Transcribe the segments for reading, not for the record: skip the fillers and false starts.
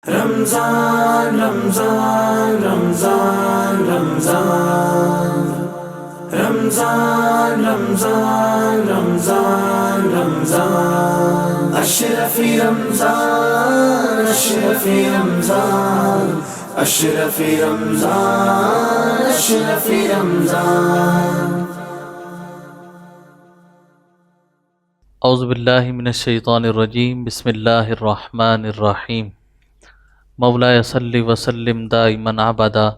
رمضان رمضان رمضان رمضان رمضان رمضان رمضان رمضان اشرف رمضان اشرف رمضان اشرف رمضان اشرف رمضان اعوذ باللہ من الشیطان الرجیم بسم اللہ الرحمن الرحیم مولاي صلی وسلم دائما ابدا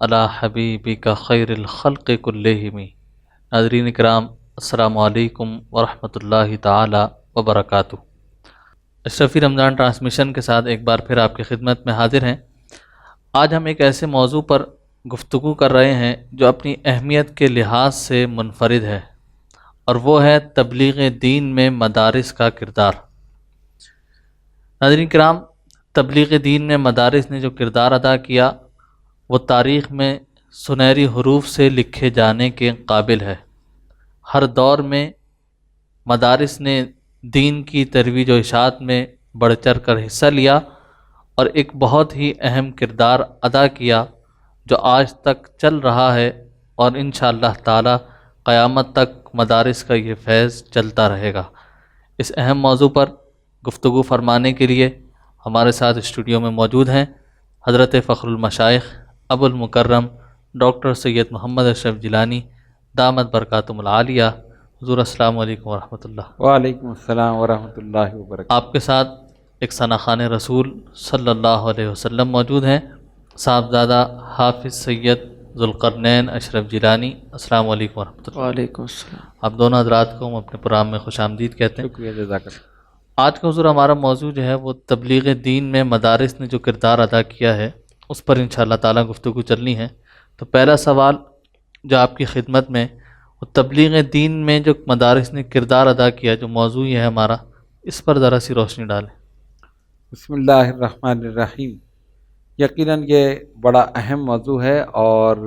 علی حبیبک خیر الخلق کلہم۔ ناظرین کرام، السلام علیکم ورحمۃ اللہ تعالی وبرکاتہ۔ اشرفی رمضان ٹرانسمیشن کے ساتھ ایک بار پھر آپ کی خدمت میں حاضر ہیں۔ آج ہم ایک ایسے موضوع پر گفتگو کر رہے ہیں جو اپنی اہمیت کے لحاظ سے منفرد ہے، اور وہ ہے تبلیغ دین میں مدارس کا کردار۔ ناظرین کرام، تبلیغ دین میں مدارس نے جو کردار ادا کیا وہ تاریخ میں سنہری حروف سے لکھے جانے کے قابل ہے۔ ہر دور میں مدارس نے دین کی ترویج و اشاعت میں بڑھ چڑھ کر حصہ لیا اور ایک بہت ہی اہم کردار ادا کیا جو آج تک چل رہا ہے، اور انشاءاللہ تعالی قیامت تک مدارس کا یہ فیض چلتا رہے گا۔ اس اہم موضوع پر گفتگو فرمانے کے لیے ہمارے ساتھ اسٹوڈیو میں موجود ہیں حضرت فخر المشائخ ابو المکرم ڈاکٹر سید محمد اشرف جیلانی دامت برکاتہم العالیہ۔ حضور السلام علیکم ورحمۃ اللہ۔ وعلیکم السلام ورحمۃ اللہ وبرکاتہ۔ آپ کے ساتھ ایک ثناخان رسول صلی اللہ علیہ وسلم موجود ہیں، صاحبزادہ حافظ سید ذوالقرنین اشرف جیلانی۔ السلام علیکم ورحمۃ اللہ۔ وعلیکم السلام۔ آپ دونوں حضرات کو ہم اپنے پروگرام میں خوش آمدید کہتے ہیں۔ شکریہ، جزاک اللہ۔ آج کا حضور ہمارا موضوع جو ہے وہ تبلیغ دین میں مدارس نے جو کردار ادا کیا ہے اس پر انشاءاللہ تعالی گفتگو چلنی ہے۔ تو پہلا سوال جو آپ کی خدمت میں، وہ تبلیغ دین میں جو مدارس نے کردار ادا کیا جو موضوع ہے ہمارا، اس پر ذرا سی روشنی ڈالیں۔ بسم اللہ الرحمن الرحیم۔ یقیناً یہ بڑا اہم موضوع ہے اور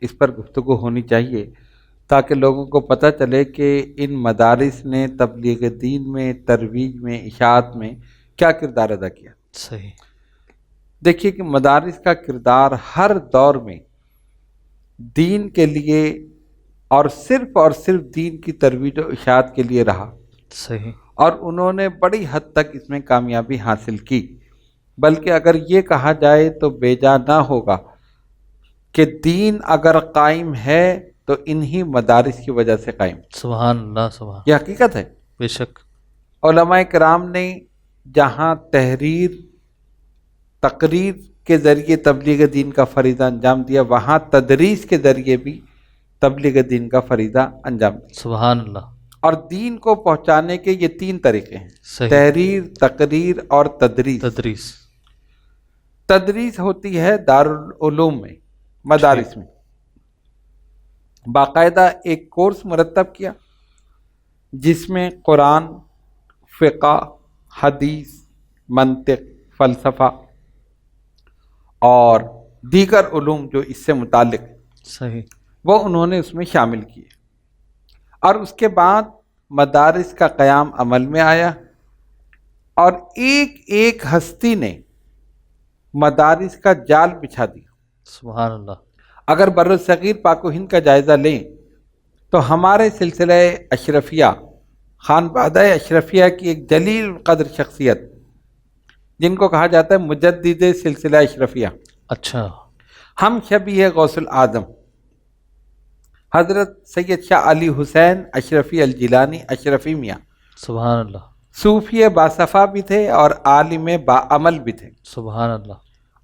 اس پر گفتگو ہونی چاہیے تاکہ لوگوں کو پتہ چلے کہ ان مدارس نے تبلیغ دین میں، ترویج میں، اشاعت میں کیا کردار ادا کیا۔ صحیح۔ دیکھیے کہ مدارس کا کردار ہر دور میں دین کے لیے اور صرف دین کی ترویج و اشاعت کے لیے رہا، صحیح۔ اور انہوں نے بڑی حد تک اس میں کامیابی حاصل کی۔ بلکہ اگر یہ کہا جائے تو بیجا نہ ہوگا کہ دین اگر قائم ہے تو انہی مدارس کی وجہ سے قائم۔ سبحان اللہ، سبحان۔ یہ حقیقت ہے۔ بے شک۔ علماء کرام نے جہاں تحریر، تقریر کے ذریعے تبلیغ دین کا فریضہ انجام دیا، وہاں تدریس کے ذریعے بھی تبلیغ دین کا فریضہ انجام دیا۔ سبحان اللہ۔ اور دین کو پہنچانے کے یہ تین طریقے ہیں، صحیح۔ تحریر، تقریر اور تدریس۔ تدریس۔ تدریس ہوتی ہے دارالعلوم میں، مدارس میں باقاعدہ ایک کورس مرتب کیا جس میں قرآن، فقہ، حدیث، منطق، فلسفہ اور دیگر علوم جو اس سے متعلق ہیں صحیح۔ وہ انہوں نے اس میں شامل کیے، اور اس کے بعد مدارس کا قیام عمل میں آیا، اور ایک ایک ہستی نے مدارس کا جال بچھا دیا۔ سبحان اللہ۔ اگر برصغیر پاک و ہند کا جائزہ لیں تو ہمارے سلسلہ اشرفیہ، خانوادہ اشرفیہ کی ایک جلیل قدر شخصیت جن کو کہا جاتا ہے مجدد سلسلہ اشرفیہ، اچھا۔ ہم شبیہ غوث العظم حضرت سید شاہ علی حسین اشرفی الجیلانی اشرفی میاں، سبحان اللہ۔ صوفی باصفا بھی تھے اور عالم باعمل بھی تھے، سبحان اللہ۔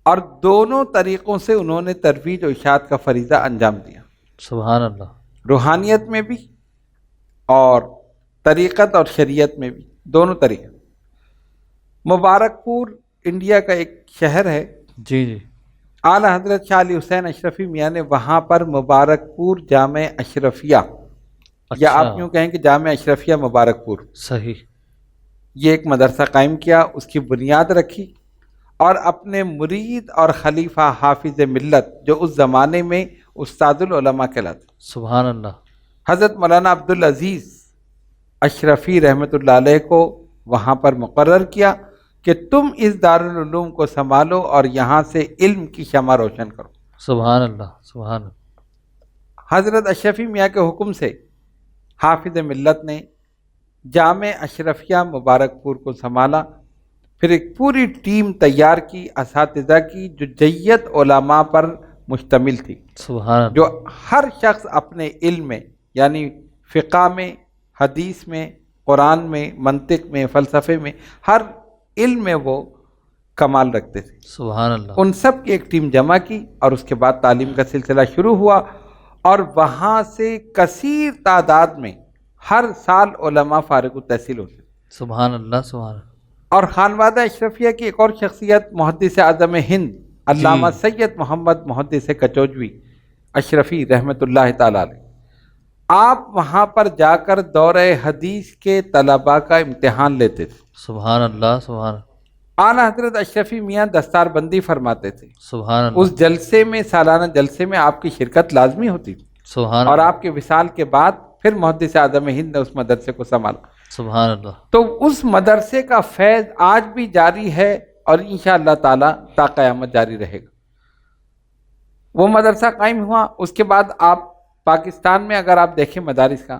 اور دونوں طریقوں سے انہوں نے ترویج و اشاعت کا فریضہ انجام دیا، سبحان اللہ۔ روحانیت میں بھی اور طریقت اور شریعت میں بھی، دونوں طریقے۔ مبارک پور انڈیا کا ایک شہر ہے، جی جی۔ اعلیٰ حضرت شاہ علی حسین اشرفی میاں نے وہاں پر مبارک پور جامع اشرفیہ، یا آپ یوں کہیں کہ جامع اشرفیہ مبارک پور، صحیح، یہ ایک مدرسہ قائم کیا، اس کی بنیاد رکھی، اور اپنے مرید اور خلیفہ حافظ ملت جو اس زمانے میں استاد العلماء کہلاتے، سبحان اللہ، حضرت مولانا عبدالعزیز اشرفی رحمۃ اللہ علیہ کو وہاں پر مقرر کیا کہ کہ تم اس دارالعلوم کو سنبھالو اور یہاں سے علم کی شمع روشن کرو۔ سبحان اللہ، سبحان اللہ۔ حضرت اشرفی میاں کے حکم سے حافظ ملت نے جامع اشرفیہ مبارک پور کو سنبھالا، پھر ایک پوری ٹیم تیار کی اساتذہ کی جو جیت علماء پر مشتمل تھی، سبحان اللہ، جو ہر شخص اپنے علم میں یعنی فقہ میں، حدیث میں، قرآن میں، منطق میں، فلسفے میں، ہر علم میں وہ کمال رکھتے تھے۔ سبحان اللہ، ان سب کی ایک ٹیم جمع کی اور اس کے بعد تعلیم کا سلسلہ شروع ہوا، اور وہاں سے کثیر تعداد میں ہر سال علماء فارغ التحصیل ہوتے تھے۔ سبحان اللہ، سبحان اللہ۔ اور خانوادہ اشرفیہ کی ایک اور شخصیت محدث اعظم ہند علامہ سید محمد محدث کچوجوی اشرفی رحمۃ اللہ تعالی علیہ، آپ وہاں پر جا کر دورہ حدیث کے طلباء کا امتحان لیتے تھے۔ سبحان اللہ، سبحان اللہ، اعلیٰ حضرت اشرفی میاں دستار بندی فرماتے تھے، سبحان اللہ، اس جلسے میں سالانہ جلسے میں آپ کی شرکت لازمی ہوتی تھی، سبحان اور اللہ، آپ کے وصال کے بعد پھر محدث اعظم ہند نے اس مدرسے کو سنبھالا۔ سبحان اللہ، تو اس مدرسے کا فیض آج بھی جاری ہے اور انشاءاللہ تعالی تا قیامت جاری رہے گا۔ وہ مدرسہ قائم ہوا، اس کے بعد آپ پاکستان میں اگر آپ دیکھیں مدارس کا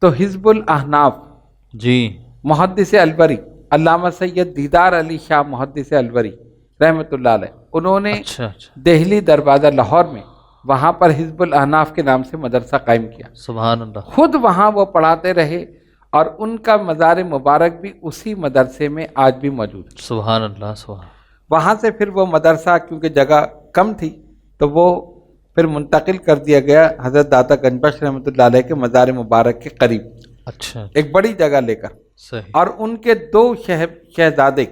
تو حزب الاحناف جی، محدث البری علامہ سید دیدار علی شاہ محدث البری رحمۃ اللہ علیہ، انہوں نے اچھا اچھا، دہلی دروازہ لاہور میں وہاں پر حزب الاحناف کے نام سے مدرسہ قائم کیا، سبحان اللہ، خود وہاں وہ پڑھاتے رہے، اور ان کا مزار مبارک بھی اسی مدرسے میں آج بھی موجود ہے۔ سبحان اللہ، سبحان، وہاں سے پھر وہ مدرسہ کیونکہ جگہ کم تھی تو وہ پھر منتقل کر دیا گیا حضرت داتا گنج بخش رحمۃ اللہ علیہ کے مزار مبارک کے قریب، اچھا، ایک بڑی جگہ لے کر، صحیح، اور ان کے دو شہزادے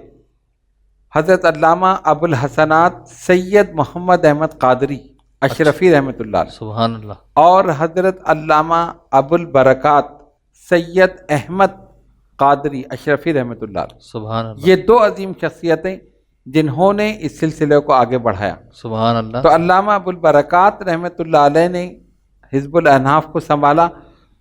حضرت علامہ ابو الحسنات سید محمد احمد قادری اشرفی رحمۃ اللہ علیہ سبحان اللہ، اور حضرت علامہ ابو البرکات سید احمد قادری اشرفی رحمۃ اللہ علیہ، سبحان اللہ، یہ دو عظیم شخصیتیں جنہوں نے اس سلسلے کو آگے بڑھایا۔ سبحان اللہ، تو علامہ ابو البرکات رحمۃ اللہ علیہ نے حزب الاحناف کو سنبھالا،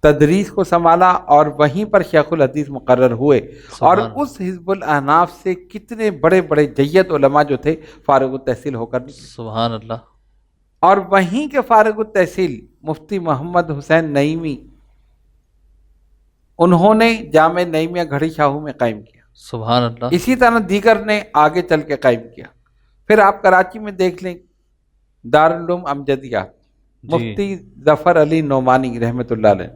تدریس کو سنبھالا، اور وہیں پر شیخ الحدیث مقرر ہوئے، اور سبحان اللہ، اس حزب الاحناف سے کتنے بڑے بڑے جیت علماء جو تھے فارغ التحصیل ہو کر نکلے۔ سبحان اللہ، اور وہیں کے فارغ التحصیل مفتی محمد حسین نعیمی، انہوں نے جامع نعیمیہ گھڑی شاہو میں قائم کیا، سبحان اللہ، اسی طرح دیگر نے آگے چل کے قائم کیا۔ پھر آپ کراچی میں دیکھ لیں دارالعلوم امجدیہ، جی، مفتی ظفر علی نعمانی رحمۃ اللہ علیہ،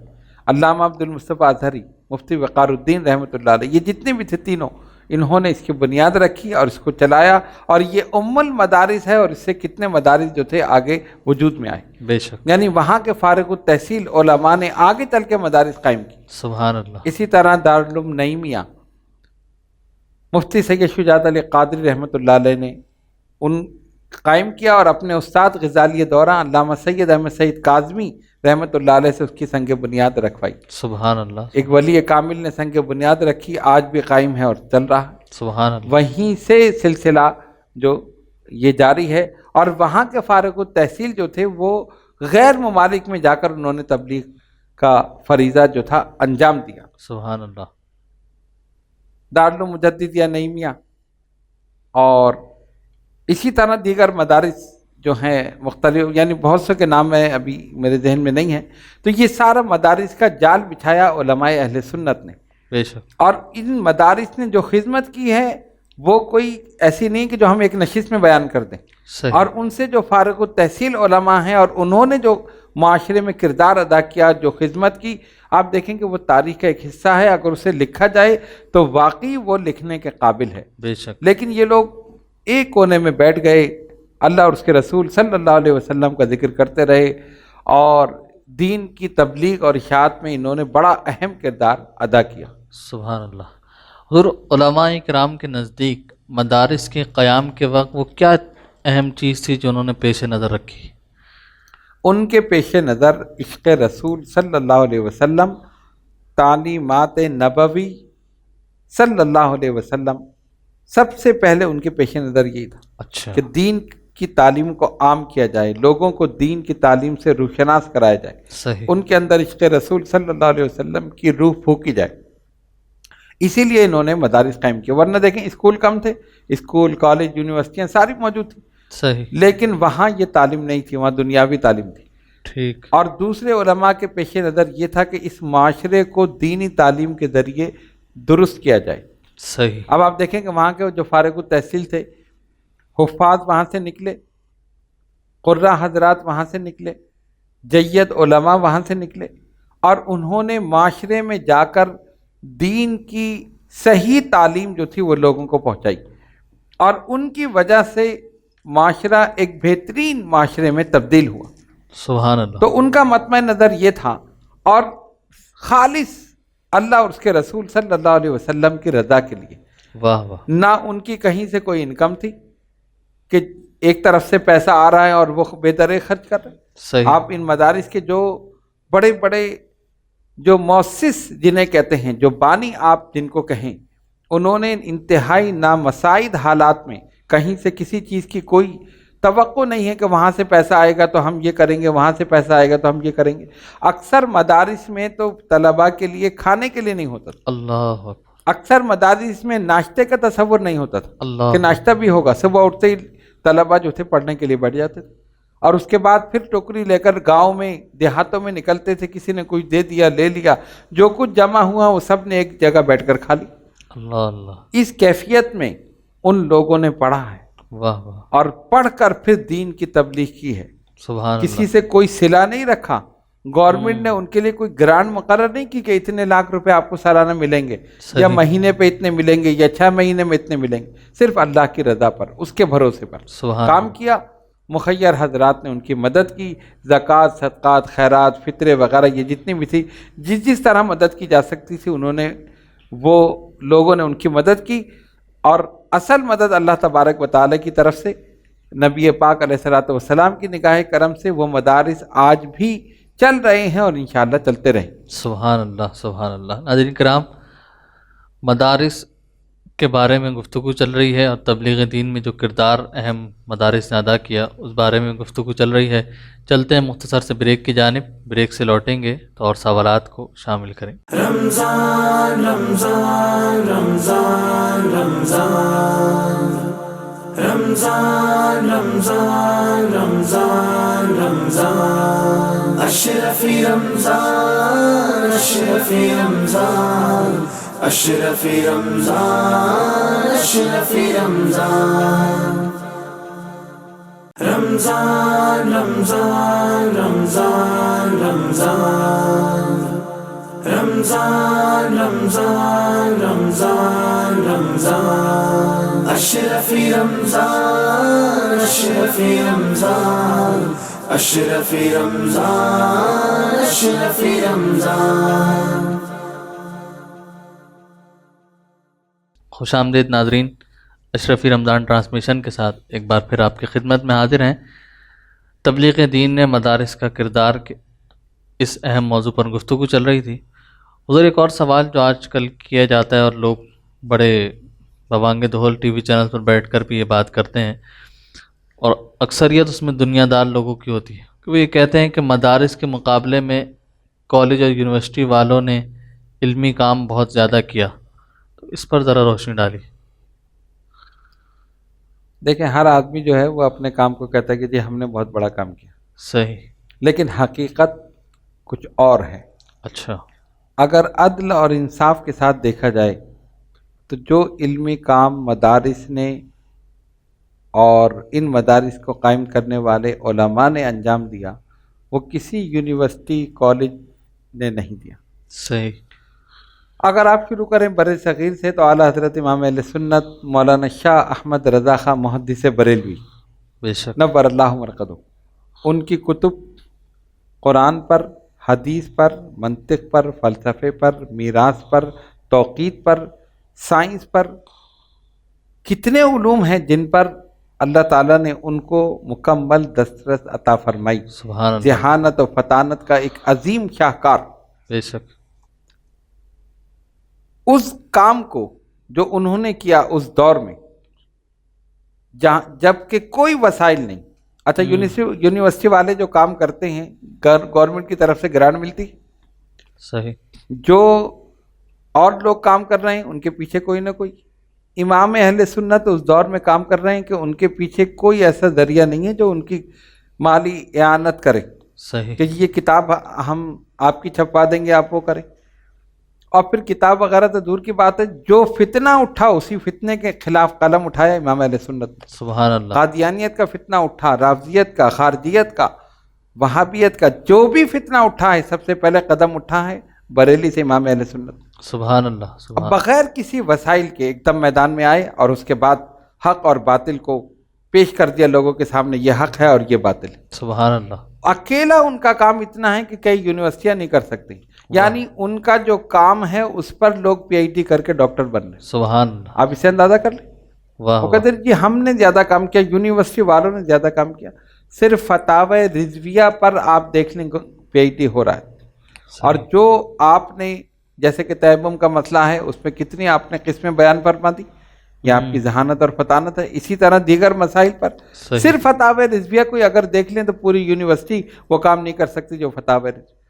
علامہ عبد المصطفیٰ اظہری، مفتی وقار الدین رحمۃ اللہ علیہ، یہ جتنے بھی تھے تینوں، انہوں نے اس کی بنیاد رکھی اور اس کو چلایا، اور یہ ام المدارس ہے، اور اس سے کتنے مدارس جو تھے آگے وجود میں آئے، بے شک، یعنی وہاں کے فارغ التحصیل علماء نے آگے چل کے مدارس قائم کی۔ سبحان اللہ، اسی طرح دارالعلوم نعیمیہ مفتی سید شجاعت علی قادری رحمۃ اللہ علیہ نے ان قائم کیا، اور اپنے استاد غزالی دورہ علامہ سید احمد سعید کاظمی رحمۃ اللہ علیہ سے اس کی سنگ بنیاد رکھوائی۔ سبحان اللہ، ایک ولی کامل نے سنگ بنیاد رکھی، آج بھی قائم ہے اور چل رہا ہے۔ سبحان اللہ، وہیں سے سلسلہ جو یہ جاری ہے، اور وہاں کے فارغ التحصیل جو تھے وہ غیر ممالک میں جا کر انہوں نے تبلیغ کا فریضہ جو تھا انجام دیا۔ سبحان اللہ، دارالعلوم مجددیہ نعیمیہ، اور اسی طرح دیگر مدارس جو ہیں مختلف، یعنی بہت سے کے نام میں ابھی میرے ذہن میں نہیں ہیں، تو یہ سارا مدارس کا جال بچھایا علماء اہل سنت نے، بے شک، اور ان مدارس نے جو خدمت کی ہے وہ کوئی ایسی نہیں کہ جو ہم ایک نشست میں بیان کر دیں، صحیح، اور ان سے جو فارغ التحصیل علماء ہیں اور انہوں نے جو معاشرے میں کردار ادا کیا، جو خدمت کی، آپ دیکھیں کہ وہ تاریخ کا ایک حصہ ہے، اگر اسے لکھا جائے تو واقعی وہ لکھنے کے قابل ہے۔ بے شک، لیکن یہ لوگ ایک کونے میں بیٹھ گئے، اللہ اور اس کے رسول صلی اللہ علیہ وسلم کا ذکر کرتے رہے، اور دین کی تبلیغ اور اشاعت میں انہوں نے بڑا اہم کردار ادا کیا۔ سبحان اللہ۔ حضور، علماء کرام کے نزدیک مدارس کے قیام کے وقت وہ کیا اہم چیز تھی جو انہوں نے پیش نظر رکھی؟ ان کے پیش نظر عشق رسول صلی اللہ علیہ وسلم، تعلیمات نبوی صلی اللہ علیہ وسلم، سب سے پہلے ان کے پیش نظر یہی تھا اچھا، کہ دین کی تعلیم کو عام کیا جائے، لوگوں کو دین کی تعلیم سے روشناس کرایا جائے، صحیح، ان کے اندر عشق رسول صلی اللہ علیہ وسلم کی روح پھونکی جائے۔ اسی لیے انہوں نے مدارس قائم کیے، ورنہ دیکھیں اسکول کم تھے، اسکول کالج یونیورسٹیاں ساری موجود تھیں، صحیح، لیکن وہاں یہ تعلیم نہیں تھی، وہاں دنیاوی تعلیم تھی۔ ٹھیک، اور دوسرے علماء کے پیش نظر یہ تھا کہ اس معاشرے کو دینی تعلیم کے ذریعے درست کیا جائے۔ صحیح، اب آپ دیکھیں کہ وہاں کے جو فارغ التحصیل تھے، حفاظ وہاں سے نکلے، قراء حضرات وہاں سے نکلے، جید علماء وہاں سے نکلے، اور انہوں نے معاشرے میں جا کر دین کی صحیح تعلیم جو تھی وہ لوگوں کو پہنچائی، اور ان کی وجہ سے معاشرہ ایک بہترین معاشرے میں تبدیل ہوا۔ سبحان اللہ، تو ان کا مطمع نظر یہ تھا، اور خالص اللہ اور اس کے رسول صلی اللہ علیہ وسلم کی رضا کے لیے، واہ واہ، نہ ان کی کہیں سے کوئی انکم تھی کہ ایک طرف سے پیسہ آ رہا ہے اور وہ بے درے خرچ کر رہے ہیں۔ صحیح، آپ ان مدارس کے جو بڑے بڑے جو مؤسس جنہیں کہتے ہیں، جو بانی آپ جن کو کہیں، انہوں نے انتہائی نامساعد حالات میں کہیں سے کسی چیز کی کوئی توقع نہیں ہے کہ وہاں سے پیسہ آئے گا تو ہم یہ کریں گے، وہاں سے پیسہ آئے گا تو ہم یہ کریں گے۔ اکثر مدارس میں تو طلباء کے لیے کھانے کے لیے نہیں ہوتا تھا، اللہ اکبر، اکثر مدارس میں ناشتے کا تصور نہیں ہوتا تھا اللہ کہ ناشتہ بھی ہوگا۔ صبح اٹھتے ہی طلباء جو تھے پڑھنے کے لیے بیٹھ جاتے تھے، اور اس کے بعد پھر ٹوکری لے کر گاؤں میں دیہاتوں میں نکلتے تھے، کسی نے کچھ دے دیا، لے لیا، جو کچھ جمع ہوا وہ سب نے ایک جگہ بیٹھ کر کھا لی۔ اللہ اللہ، اس کیفیت میں ان لوگوں نے پڑھا ہے، واہ واہ، اور پڑھ کر پھر دین کی تبلیغ کی ہے۔ سبحان کسی اللہ، سے کوئی صلہ نہیں رکھا، گورنمنٹ نے ان کے لیے کوئی گرانٹ مقرر نہیں کی کہ اتنے لاکھ روپے آپ کو سالانہ ملیں گے، صحیح، یا مہینے پہ اتنے ملیں گے، یا 6 مہینے میں اتنے ملیں گے۔ صرف اللہ کی رضا پر، اس کے بھروسے پر سبحان کام اللہ، کیا۔ مخیر حضرات نے ان کی مدد کی، زکوٰۃ، صدقات، خیرات، فطرے وغیرہ یہ جتنی بھی تھی، جس طرح مدد کی جا سکتی تھی انہوں نے، وہ لوگوں نے ان کی مدد کی۔ اور اصل مدد اللہ تبارک و تعالیٰ کی طرف سے، نبی پاک علیہ الصلوۃ والسلام کی نگاہ کرم سے وہ مدارس آج بھی چل رہے ہیں اور انشاءاللہ چلتے رہیں۔ سبحان اللہ، سبحان اللہ۔ ناظرین کرام، مدارس کے بارے میں گفتگو چل رہی ہے، اور تبلیغ دین میں جو کردار اہم مدارس نے ادا کیا اس بارے میں گفتگو چل رہی ہے۔ چلتے ہیں مختصر سے بریک کی جانب، بریک سے لوٹیں گے تو اور سوالات کو شامل کریں۔ رمضان رمضان رمضان رمضان رمضان رمضان رمضان رمضان اشرفی رمضان اشرفی رمضان اشرفی رمضان اشرفی رمضان رمضان رمضان رمضان رمضان رمضان رمضان رمضان رمضان اشرفی رمضان اشرفی رمضان اشرفی رمضان اشرفی رمضان۔ خوش آمدید ناظرین، اشرفی رمضان ٹرانسمیشن کے ساتھ ایک بار پھر آپ کی خدمت میں حاضر ہیں۔ تبلیغ دین نے مدارس کا کردار کے اس اہم موضوع پر گفتگو چل رہی تھی۔ حضور، ایک اور سوال جو آج کل کیا جاتا ہے اور لوگ بڑے بوانگ دہل ٹی وی چینل پر بیٹھ کر بھی یہ بات کرتے ہیں، اور اکثریت اس میں دنیا دار لوگوں کی ہوتی ہے، کہ وہ یہ کہتے ہیں کہ مدارس کے مقابلے میں کالج اور یونیورسٹی والوں نے علمی کام بہت زیادہ کیا، تو اس پر ذرا روشنی ڈالی۔ دیکھیں، ہر آدمی جو ہے وہ اپنے کام کو کہتا ہے کہ جی ہم نے بہت بڑا کام کیا، صحیح، لیکن حقیقت کچھ اور ہے۔ اچھا، اگر عدل اور انصاف کے ساتھ دیکھا جائے تو جو علمی کام مدارس نے اور ان مدارس کو قائم کرنے والے علماء نے انجام دیا، وہ کسی یونیورسٹی کالج نے نہیں دیا۔ صحیح، اگر آپ شروع کریں بر صغیر سے تو اعلیٰ حضرت امام اہل سنت مولانا شاہ احمد رضا خان محدث بریلوی بے شک، نور اللہ مرقدہ، ان کی کتب قرآن پر، حدیث پر، منطق پر، فلسفے پر، میراث پر، توقیت پر، سائنس پر، کتنے علوم ہیں جن پر اللہ تعالیٰ نے ان کو مکمل دسترس عطا فرمائی۔ سبحان اللہ، ذہانت و فطانت کا ایک عظیم شاہکار۔ بے شک، اس کام کو جو انہوں نے کیا اس دور میں، جب کہ کوئی وسائل نہیں۔ اچھا، یونیورسٹی والے جو کام کرتے ہیں گورنمنٹ کی طرف سے گرانٹ ملتی، صحیح، جو اور لوگ کام کر رہے ہیں، ان کے پیچھے کوئی نہ کوئی امام اہل سنت اس دور میں کام کر رہے ہیں کہ ان کے پیچھے کوئی ایسا ذریعہ نہیں ہے جو ان کی مالی اعانت کرے صحیح، کہ یہ کتاب ہم آپ کی چھپوا دیں گے، آپ وہ کریں. اور پھر کتاب وغیرہ تو دور کی بات ہے، جو فتنہ اٹھا اسی فتنے کے خلاف قلم اٹھایا امام اہل سنت نے. سبحان اللہ، قادیانیت کا فتنہ اٹھا، رافضیت کا، خارجیت کا، وہابیت کا، جو بھی فتنہ اٹھا ہے سب سے پہلے قدم اٹھا ہے بریلی سے امام اہل سنت. سبحان اللہ، اب سبحان بغیر کسی وسائل کے ایک دم میدان میں آئے اور اس کے بعد حق اور باطل کو پیش کر دیا لوگوں کے سامنے، یہ حق ہے اور یہ باطل ہے. سبحان اللہ، اکیلا ان کا کام اتنا ہے کہ کئی یونیورسٹیاں نہیں کر سکتی، یعنی ان کا جو کام ہے اس پر لوگ پی ایچ ڈی کر کے ڈاکٹر بن رہے ہیں. سبحان اللہ، آپ اسے اندازہ کر لیں. واہ وہ واہ، کہتے ہیں جی ہم نے زیادہ کام کیا، یونیورسٹی والوں نے زیادہ کام کیا. صرف فتاوی رضویہ پر آپ دیکھ لیں پی ایچ ڈی ہو رہا ہے. اور جو آپ نے جیسے کہ تیمم کا مسئلہ ہے اس میں کتنی آپ نے قسمیں بیان فرما دی، یہ آپ کی ذہانت اور فطانت ہے. اسی طرح دیگر مسائل پر صحیح. صرف فتاوی رضویہ کوئی اگر دیکھ لیں تو پوری یونیورسٹی وہ کام نہیں کر سکتی جو فتاوی رضویہ.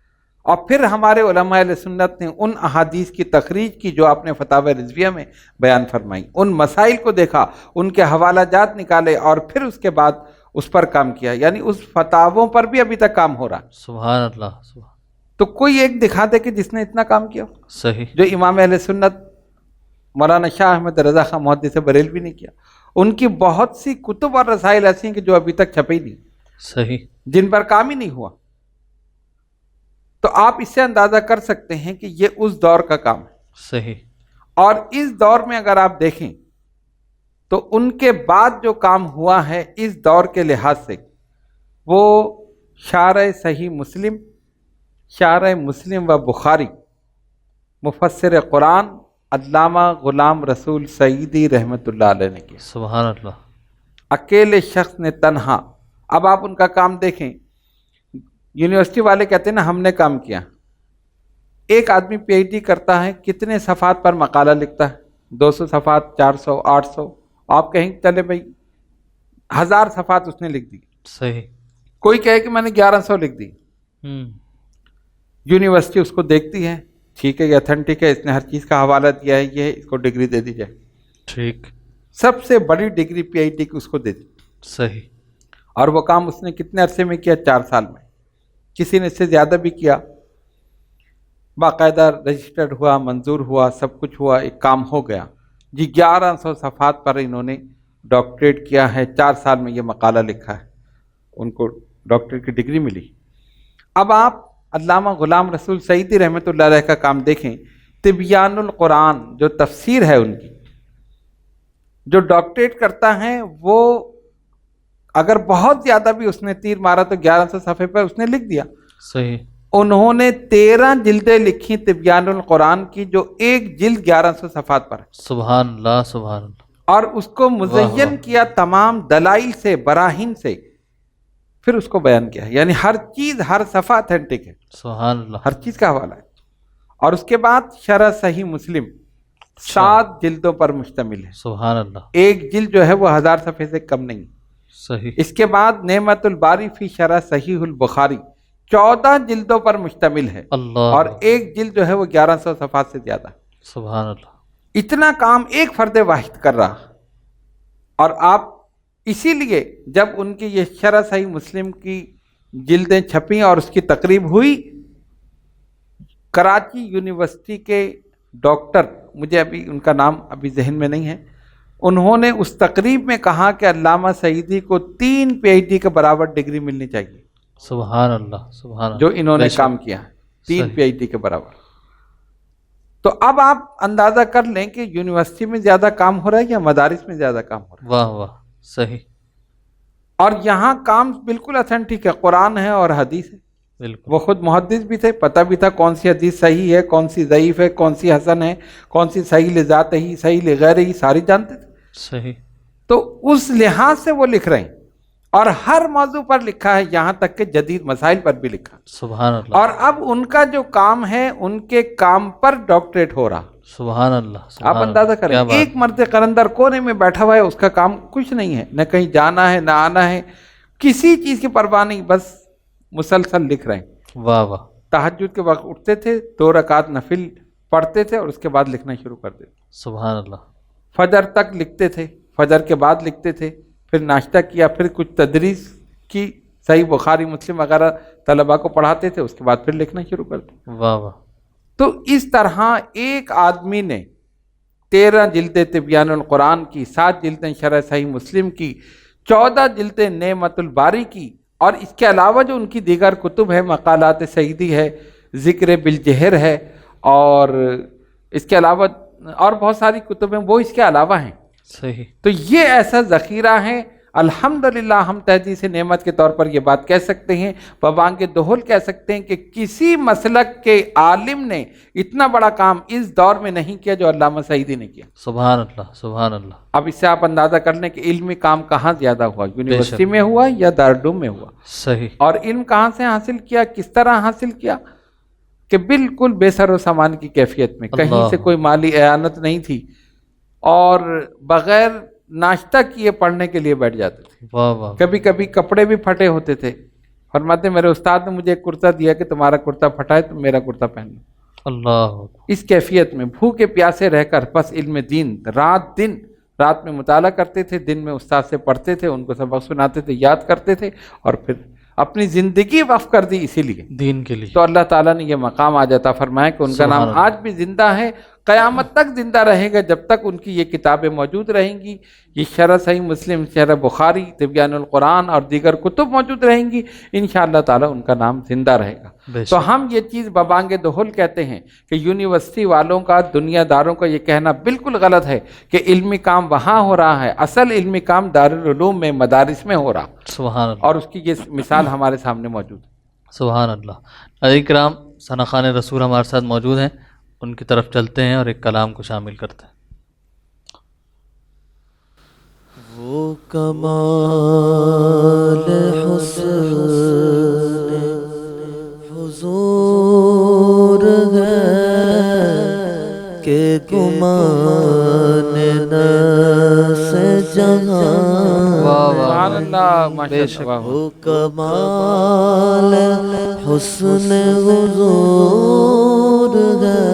اور پھر ہمارے علماء اہل سنت نے ان احادیث کی تخریج کی جو آپ نے فتاوی رضویہ میں بیان فرمائی، ان مسائل کو دیکھا، ان کے حوالہ جات نکالے اور پھر اس کے بعد اس پر کام کیا. یعنی اس فتاووں پر بھی ابھی تک کام ہو رہا. سبحان اللہ، سبحان، تو کوئی ایک دکھا دے کہ جس نے اتنا کام کیا صحیح، جو امام اہل سنت مولانا شاہ احمد رضا خان محدث بریلوی نے کیا. ان کی بہت سی کتب اور رسائل ایسی ہیں کہ جو ابھی تک چھپے ہی نہیں، صحیح، جن پر کام ہی نہیں ہوا. تو آپ اس سے اندازہ کر سکتے ہیں کہ یہ اس دور کا کام ہے. صحیح، اور اس دور میں اگر آپ دیکھیں تو ان کے بعد جو کام ہوا ہے اس دور کے لحاظ سے، وہ شارح صحیح مسلم، شارح مسلم و بخاری، مفسر قرآن علامہ غلام رسول سعیدی رحمۃ اللہ علیہ نے کیا. سبحان اللہ، اکیلے شخص نے تنہا. اب آپ ان کا کام دیکھیں. یونیورسٹی والے کہتے ہیں نا ہم نے کام کیا. ایک آدمی پی ایچ ڈی کرتا ہے، کتنے صفحات پر مقالہ لکھتا ہے؟ 200 صفحات، 400، 800. آپ کہیں چلے بھائی 1000 صفحات اس نے لکھ دی. صحیح، کوئی کہے کہ میں نے 1100 لکھ دی. ہوں، یونیورسٹی اس کو دیکھتی ہے، ٹھیک ہے یہ اتھینٹک ہے، اس نے ہر چیز کا حوالہ دیا ہے، یہ اس کو ڈگری دے دی جائے. ٹھیک، سب سے بڑی ڈگری پی ایچ ڈی کی اس کو دے دی. صحیح، اور وہ کام اس نے کتنے عرصے میں کیا؟ 4 سال میں. کسی نے اس سے زیادہ بھی کیا. باقاعدہ رجسٹرڈ ہوا، منظور ہوا، سب کچھ ہوا، ایک کام ہو گیا. جی 1100 صفحات پر انہوں نے ڈاکٹریٹ کیا ہے، 4 سال میں یہ مقالہ لکھا ہے، ان کو ڈاکٹریٹ کی ڈگری ملی. اب آپ علامہ غلام رسول سعیدی رحمۃ اللہ علیہ کا کام دیکھیں. تبیان القرآن جو تفسیر ہے ان کی، جو ڈاکٹریٹ کرتا ہے وہ اگر بہت زیادہ بھی اس نے تیر مارا تو 1100 صفحے پر اس نے لکھ دیا. صحیح، انہوں نے 13 جلدیں لکھی تبیان القرآن کی، جو ایک جلد 1100 صفحات پر ہے. سبحان اللہ، سبحان اللہ، اور اس کو مزین کیا تمام دلائل سے، براہین سے، پھر اس کو بیان کیا. یعنی ہر چیز، ہر صفحہ اتھینٹک ہے، سبحان اللہ، ہر چیز کا حوالہ ہے. اور اس کے بعد شرح صحیح مسلم 7 جلدوں پر مشتمل ہے. سبحان اللہ، ایک جلد جو ہے وہ 1000 صفحے سے کم نہیں. صحیح، اس کے بعد نعمت الباری فی شرح صحیح البخاری 14 جلدوں پر مشتمل ہے، اللہ، اور ایک جلد جو ہے وہ 1100 صفحات سے زیادہ. سبحان اللہ، اتنا کام ایک فرد واحد کر رہا. اور آپ اسی لیے جب ان کی یہ شرح صحیح مسلم کی جلدیں چھپیں اور اس کی تقریب ہوئی، کراچی یونیورسٹی کے ڈاکٹر، مجھے ابھی ان کا نام ابھی ذہن میں نہیں ہے، انہوں نے اس تقریب میں کہا کہ علامہ سعیدی کو 3 پی ایچ ڈی کے برابر ڈگری ملنی چاہیے. سبحان اللہ، سبحان اللہ، جو انہوں نے بے شک، کام کیا ہے 3 صحیح. پی ایچ ڈی کے برابر. تو اب آپ اندازہ کر لیں کہ یونیورسٹی میں زیادہ کام ہو رہا ہے یا مدارس میں زیادہ کام ہو رہا ہے. واہ واہ، صحیح، اور یہاں کام بالکل اتھینٹک ہے، قرآن ہے اور حدیث ہے. بالکل، وہ خود محدث بھی تھے، پتہ بھی تھا کون سی حدیث صحیح ہے، کون سی ضعیف ہے، کون سی حسن ہے، کون سی صحیح لذات ہی، صحیح لغیر ہی، ساری جانتے تھے. صحیح، تو اس لحاظ سے وہ لکھ رہے ہیں. اور ہر موضوع پر لکھا ہے، یہاں تک کہ جدید مسائل پر بھی لکھا. سبحان اللہ، اور اب ان کا جو کام ہے، ان کے کام پر ڈاکٹریٹ ہو رہا. سبحان اللہ، سبحان آپ اندازہ اللہ، کریں، کیا بات، ایک مرد قلندر کونے میں بیٹھا ہوا ہے، اس کا کام کچھ نہیں ہے، نہ کہیں جانا ہے، نہ آنا ہے، کسی چیز کی پرواہ نہیں، بس مسلسل لکھ رہے ہیں. واہ واہ، تہجد کے وقت اٹھتے تھے، 2 رکعت نفل پڑھتے تھے اور اس کے بعد لکھنا شروع کر دیتے. سبحان اللہ. فجر تک لکھتے تھے، فجر کے بعد لکھتے تھے، پھر ناشتہ کیا، پھر کچھ تدریس کی، صحیح بخاری مسلم وغیرہ طلباء کو پڑھاتے تھے، اس کے بعد پھر لکھنا شروع کرتے. واہ واہ. تو اس طرح ایک آدمی نے 13 جلدیں تبیان القرآن کی، 7 جلدیں شرح صحیح مسلم کی، 14 جلدیں نعمت الباری کی، اور اس کے علاوہ جو ان کی دیگر کتب ہے، مقالات سعیدی ہے، ذکر بالجہر ہے، اور اس کے علاوہ اور بہت ساری کتب ہیں وہ اس کے علاوہ ہیں. صحیح. تو یہ ایسا ذخیرہ ہے. الحمدللہ ہم تحدیث نعمت کے طور پر یہ بات کہہ سکتے ہیں، ببانگ دہل کہہ سکتے ہیں کہ کسی مسلک کے عالم نے اتنا بڑا کام اس دور میں نہیں کیا جو علامہ سعیدی نے کیا. سبحان اللہ سبحان اللہ. اب اس سے آپ اندازہ کر لیں کہ علمی کام کہاں زیادہ ہوا، یونیورسٹی میں ہوا یا دارالعلوم میں ہوا. صحیح. اور علم کہاں سے حاصل کیا، کس طرح حاصل کیا، کہ بالکل بے سر و سامان کی کیفیت میں، کہیں سے کوئی مالی اعانت نہیں تھی، اور بغیر ناشتہ کیے پڑھنے کے لیے بیٹھ جاتے تھے. واہ واہ. کبھی کبھی کپڑے بھی پھٹے ہوتے تھے. فرماتے میرے استاد نے مجھے ایک کرتا دیا کہ تمہارا کرتا پھٹا ہے تو میرا کرتا پہن لو. اللہ. اس کیفیت میں بھوکے پیاسے رہ کر بس علم دین، رات میں مطالعہ کرتے تھے، دن میں استاد سے پڑھتے تھے، ان کو سبق سناتے تھے، یاد کرتے تھے، اور پھر اپنی زندگی وقف کر دی اسی لیے دین کے لیے. تو اللہ تعالیٰ نے یہ مقام آج عطا فرمایا کہ ان کا نام آج بھی زندہ ہے، قیامت تک زندہ رہے گا جب تک ان کی یہ کتابیں موجود رہیں گی. یہ شرح صحیح مسلم، شرح بخاری، تبیان القرآن اور دیگر کتب موجود رہیں گی، انشاءاللہ تعالیٰ ان کا نام زندہ رہے گا. تو ہم یہ چیز ببانگ دہل کہتے ہیں کہ یونیورسٹی والوں کا، دنیا داروں کا یہ کہنا بالکل غلط ہے کہ علمی کام وہاں ہو رہا ہے. اصل علمی کام دارالعلوم میں، مدارس میں ہو رہا. سبحان اللہ. اور اس کی یہ مثال ہمارے سامنے موجود ہے. سبحان اللہ. ناظرین کرام، ثنا خان رسول ہمارے ساتھ موجود ہیں، ان کی طرف چلتے ہیں اور ایک کلام کو شامل کرتے ہیں. وہ کمال حسن حضور ہے کہ گمان نفس جہاں. سبحان اللہ، ماشاء اللہ. وہ کمال حسن حضور ہے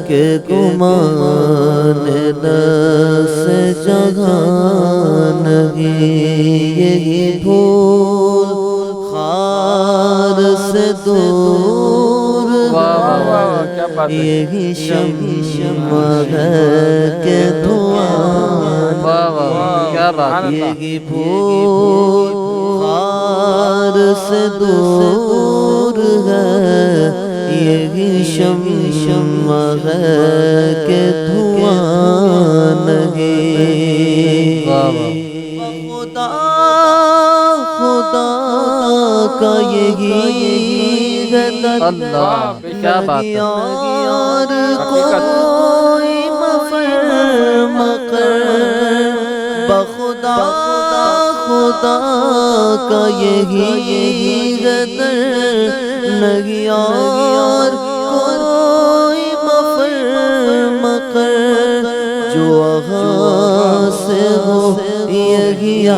کہ گمان نفس جہاں نہیں. یہی بھول خار سے دور ہے، یہی شمع ہے کہ دھواں. یہی بھول خار سے دور ہے، یہی شمع ہے کہ دھواں نہیں. خدا کا یہی اللہ، کیا بات ہے. یار کوئی مفر بخدا خدا کا یہی غدر نہیں. یار کوئی مفر جو وہاں سے ہو یہی آ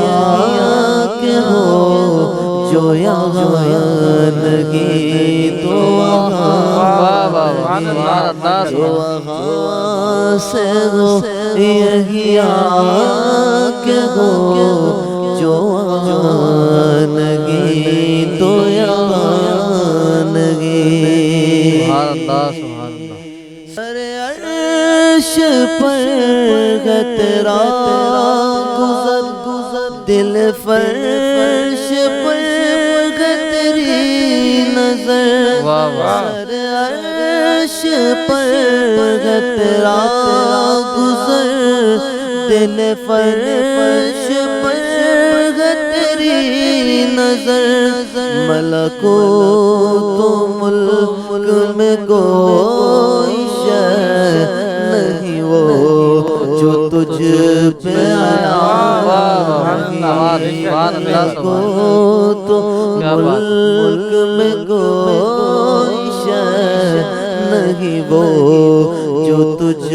کے ہو، جو یہاں لگی تو وہاں جو وہاں سے ہو یہی آ کے ہو، جو وہاں لگی تو یہاں لگی. سر عرش پر ہے تیرا گزر، دل فرش پر ہے تیری نظر. سر عرش پر ہے تیرا گزر، دل فرش پر ہے تیری نظر. ملکوت و ملک میں کوئی شے نہیں وہ جو تجھ پہ آیا. ملکوت و ملک میں کوئی شے نہیں وہ جو تجھ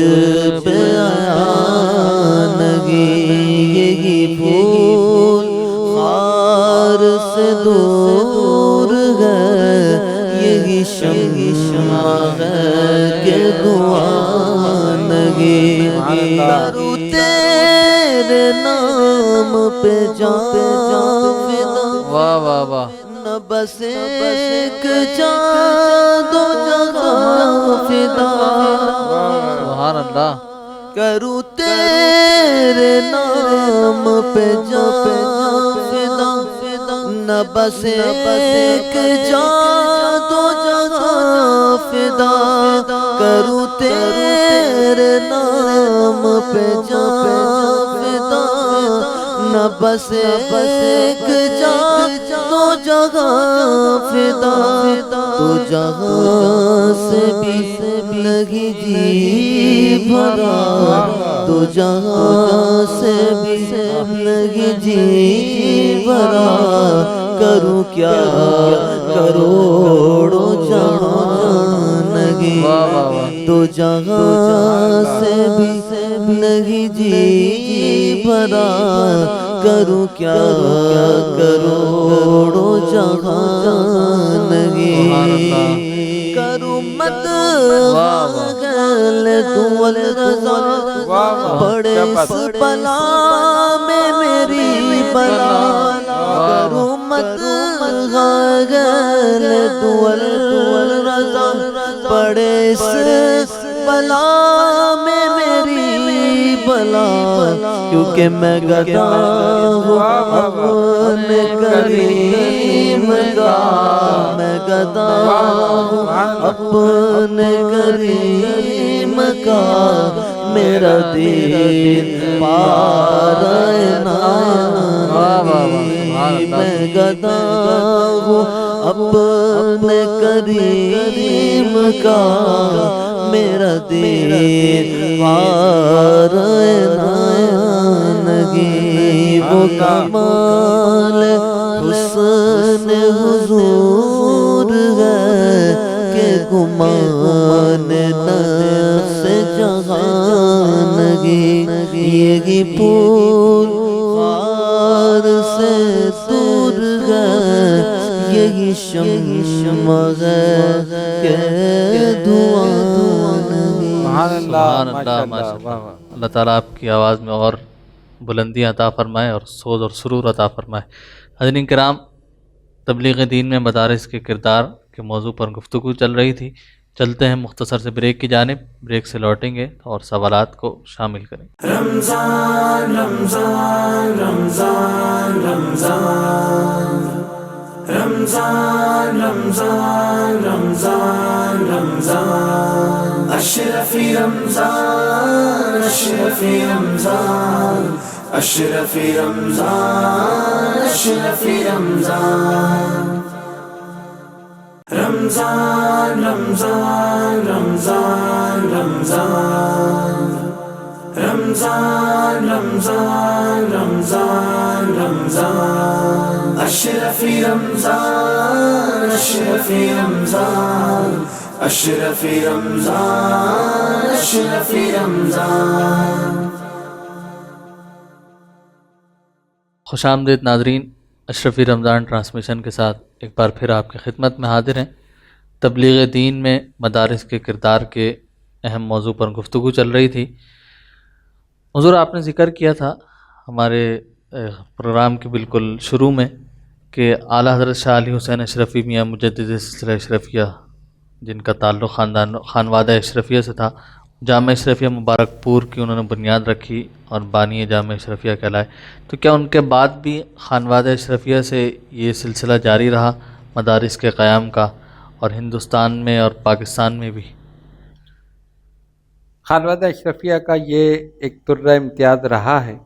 پہ آیا نہیں. یہی پھول خار سے دور ہے، یہی شمع ہے کہ کروں تیرے نام پہ جان فدا واہ واہ واہ نہ بس ایک جان دو جہاں فدا سبحان اللہ کروں تیرے نام پہ جان فدا نہ بس ایک جان دو جہاں فدا کروں تیرے نام پہ جان فدا نہ بس ایک جان دو جہاں فدا تو جہاں سے بھی لگی جی بھرا تو جہاں سے بھی لگی جی بھرا کروں کیا کروڑوں جہان لگی تو جہاں سے بھی لگی جی بھرا کروں کیا کروڑوں جہان لگی کروں مت گل دول رضا بڑے اس بلا میں میری بلا کروں مت گل دول رضا بڑے اس بلا میں میری بلا کیونکہ میں گدا ہوں اپنے کریم کا میں گدا ہوں اپنے کریم کا میرا دین پار میں گدا ہوں اپنے کریم کا میرا دین پار نگی وہ کمال حسن حضور ہے کہ گمان نفس جہان لگی یہی پھول خار سے دور ہے یہی شمع ہے کہ دعا لگی سبحان اللہ ماشاء اللہ اللہ تعالیٰ آپ کی آواز میں اور بلندیاں عطا فرمائے اور سوز اور سرور عطا فرمائے۔ حضرین کرام، تبلیغ دین میں مدارس کے کردار کے موضوع پر گفتگو چل رہی تھی۔ چلتے ہیں مختصر سے بریک کی جانب، بریک سے لوٹیں گے اور سوالات کو شامل کریں۔ رمضان رمضان رمضان رمضان رمضان رمضان رمضان رمضان اشرفی رمضان اشرفی رمضان اشرفی رمضان اشرفی رمضان رمضان رمضان رمضان رمضان رمضان رمضان رمضان رمضان اشرفی رمضان اشرفی رمضان اشرفی رمضان اشرفی رمضان۔ خوش آمدید ناظرین، اشرفی رمضان ٹرانسمیشن کے ساتھ ایک بار پھر آپ کی خدمت میں حاضر ہیں۔ تبلیغ دین میں مدارس کے کردار کے اہم موضوع پر گفتگو چل رہی تھی۔ حضور، آپ نے ذکر کیا تھا ہمارے پروگرام کے بالکل شروع میں کہ اعلیٰ حضرت شاہ علی حسین اشرفی میاں مجدد سلسلہ اشرفیہ، جن کا تعلق خانوادہ اشرفیہ سے تھا، جامع اشرفیہ مبارک پور کی انہوں نے بنیاد رکھی اور بانی جامع اشرفیہ کہلائے۔ تو کیا ان کے بعد بھی خانوادہ اشرفیہ سے یہ سلسلہ جاری رہا مدارس کے قیام کا، اور ہندوستان میں اور پاکستان میں بھی؟ خانوادہ اشرفیہ کا یہ ایک طرہ امتیاز رہا ہے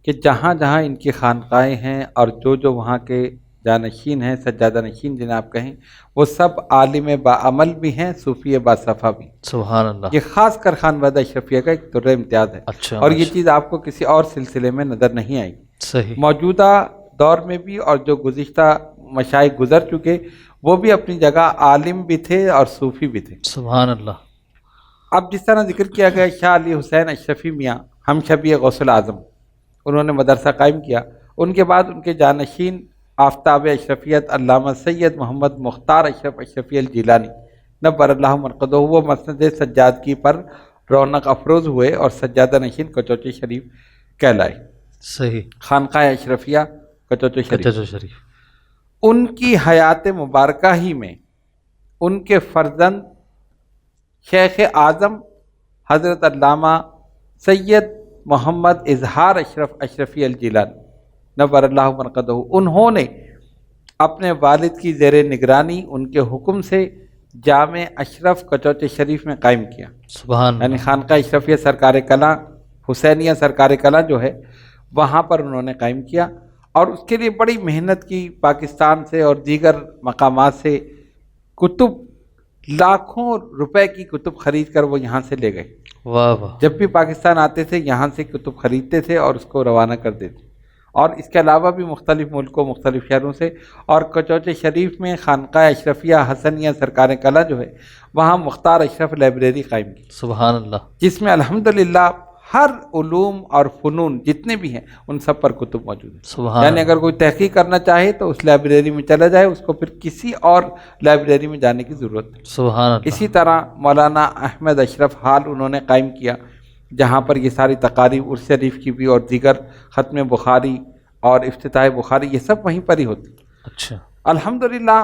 کہ جہاں جہاں ان کی خانقاہیں ہیں اور جو وہاں کے جانشین ہیں، سجادہ نشین جنہیں آپ کہیں، وہ سب عالم باعمل بھی ہیں، صوفی باصفا بھی۔ سبحان اللہ، یہ خاص کر خانوادہ اشرفیہ کا ایک طرہ امتیاز ہے، اچھا، اور یہ چیز آپ کو کسی اور سلسلے میں نظر نہیں آئی۔ صحیح، موجودہ دور میں بھی اور جو گزشتہ مشائخ گزر چکے، وہ بھی اپنی جگہ عالم بھی تھے اور صوفی بھی تھے۔ سبحان اللہ۔ اب جس طرح ذکر کیا گیا شاہ علی حسین اشرفی میاں، ہم شبیہ غوث الاعظم، انہوں نے مدرسہ قائم کیا۔ ان کے بعد ان کے جانشین آفتاب اشرفیت علامہ سید محمد مختار اشرف اشرفی الجیلانی نبر اللہ مرقدہ، وہ مسند سجادگی پر رونق افروز ہوئے اور سجادہ نشین کچوچی شریف کہلائے۔ صحیح۔ خانقاہ اشرفیہ کچوچی شریف، کچوچی شریف۔ ان کی حیات مبارکہ ہی میں ان کے فرزند شیخ اعظم حضرت علامہ سید محمد اظہار اشرف اشرفی الجیلانی نور اللہ مرقدہ، انہوں نے اپنے والد کی زیر نگرانی ان کے حکم سے جامع اشرف کچوچی شریف میں قائم کیا۔ سبحان یعنی اللہ۔ خانقاہ اشرفیہ سرکار کلاں، حسینیہ سرکار کلاں جو ہے وہاں پر انہوں نے قائم کیا، اور اس کے لیے بڑی محنت کی، پاکستان سے اور دیگر مقامات سے کتب، لاکھوں روپے کی کتب خرید کر وہ یہاں سے لے گئے۔ واہ واہ۔ جب بھی پاکستان آتے تھے یہاں سے کتب خریدتے تھے اور اس کو روانہ کر دیتے، اور اس کے علاوہ بھی مختلف ملکوں مختلف شہروں سے، اور کچوچی شریف میں خانقاہ اشرفیہ حسنیہ سرکار کلاں جو ہے وہاں مختار اشرف لائبریری قائم کی، سبحان اللہ۔ جس میں الحمدللہ ہر علوم اور فنون جتنے بھی ہیں ان سب پر کتب موجود ہیں۔ سبحان یعنی اللہ۔ اگر کوئی تحقیق کرنا چاہے تو اس لائبریری میں چلا جائے، اس کو پھر کسی اور لائبریری میں جانے کی ضرورت نہیں۔ سبحان اللہ۔ اسی طرح مولانا احمد اشرف ہال انہوں نے قائم کیا، جہاں پر یہ ساری تقاریب عرس شریف کی بھی اور دیگر ختم بخاری اور افتتاح بخاری یہ سب وہیں پر ہی ہوتی۔ اچھا۔ الحمدللہ